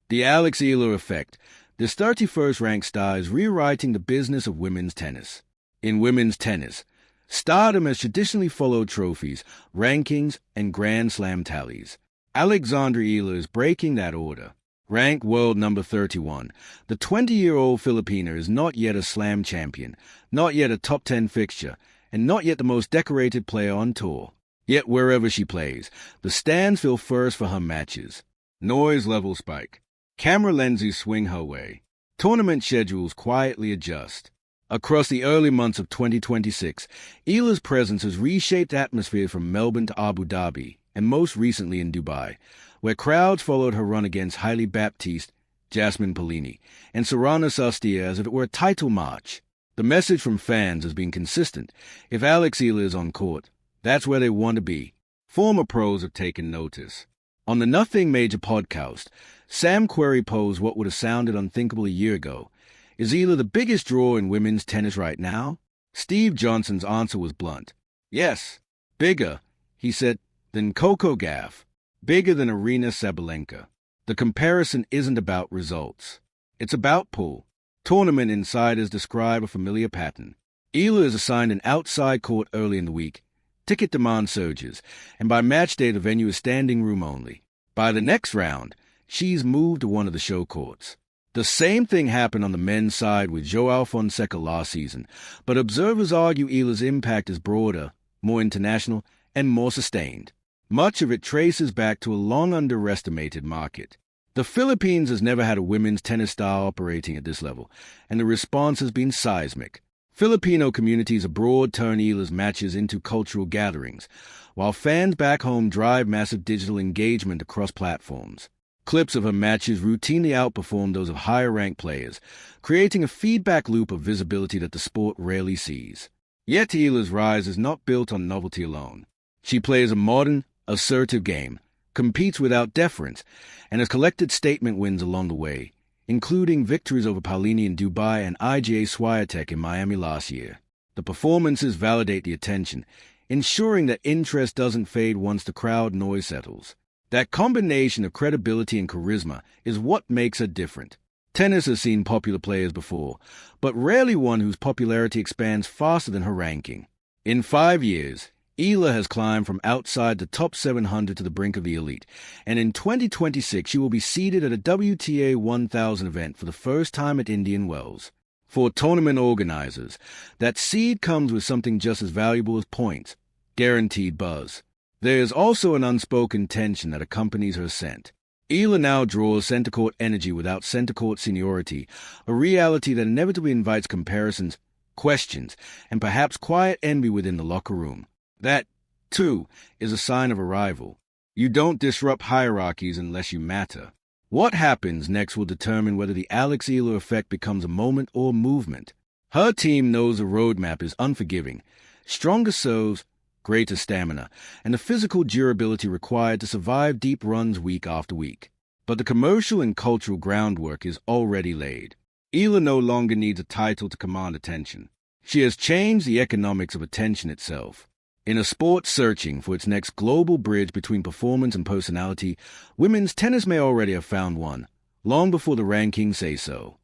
The Alex Eala effect. This 31st ranked star is rewriting the business of women's tennis. In women's tennis, stardom has traditionally followed trophies, rankings, and Grand Slam tallies. Alexandra Eala is breaking that order. Ranked world number 31, the 20-year-old Filipina is not yet a slam champion, not yet a top 10 fixture, and not yet the most decorated player on tour. Yet wherever she plays, the stands fill first for her matches. Noise level spike. Camera lenses swing her way. Tournament schedules quietly adjust. Across the early months of 2026, Eala's presence has reshaped atmosphere from Melbourne to Abu Dhabi, and most recently in Dubai, where crowds followed her run against Hailey Baptiste, Jasmine Paolini, and Sorana Cirstea as if it were a title match. The message from fans has been consistent. If Alex Eala is on court, that's where they want to be. Former pros have taken notice. On the Nothing Major podcast, Sam Querrey posed what would have sounded unthinkable a year ago. Is Eala the biggest draw in women's tennis right now? Steve Johnson's answer was blunt. Yes, bigger, he said, than Coco Gauff, bigger than Aryna Sabalenka. The comparison isn't about results. It's about pull. Tournament insiders describe a familiar pattern. Eala is assigned an outside court early in the week. Ticket demand surges, and by match day the venue is standing room only. By the next round, she's moved to one of the show courts. The same thing happened on the men's side with Joao Fonseca last season, but observers argue Eala's impact is broader, more international, and more sustained. Much of it traces back to a long underestimated market. The Philippines has never had a women's tennis star operating at this level, and the response has been seismic. Filipino communities abroad turn Eala's matches into cultural gatherings, while fans back home drive massive digital engagement across platforms. Clips of her matches routinely outperform those of higher-ranked players, creating a feedback loop of visibility that the sport rarely sees. Yet Eala's rise is not built on novelty alone. She plays a modern, assertive game, competes without deference, and has collected statement wins along the way, including victories over Paolini in Dubai and IGA Swiatek in Miami last year. The performances validate the attention, ensuring that interest doesn't fade once the crowd noise settles. That combination of credibility and charisma is what makes her different. Tennis has seen popular players before, but rarely one whose popularity expands faster than her ranking. In 5 years, Eala has climbed from outside the top 700 to the brink of the elite, and in 2026 she will be seated at a WTA 1000 event for the first time at Indian Wells. For tournament organizers, that seed comes with something just as valuable as points, guaranteed buzz. There is also an unspoken tension that accompanies her ascent. Eala now draws center court energy without center court seniority, a reality that inevitably invites comparisons, questions, and perhaps quiet envy within the locker room. That, too, is a sign of arrival. You don't disrupt hierarchies unless you matter. What happens next will determine whether the Alex Eala effect becomes a moment or movement. Her team knows the roadmap is unforgiving. Stronger serves, greater stamina, and the physical durability required to survive deep runs week after week. But the commercial and cultural groundwork is already laid. Eala no longer needs a title to command attention. She has changed the economics of attention itself. In a sport searching for its next global bridge between performance and personality, women's tennis may already have found one, long before the rankings say so.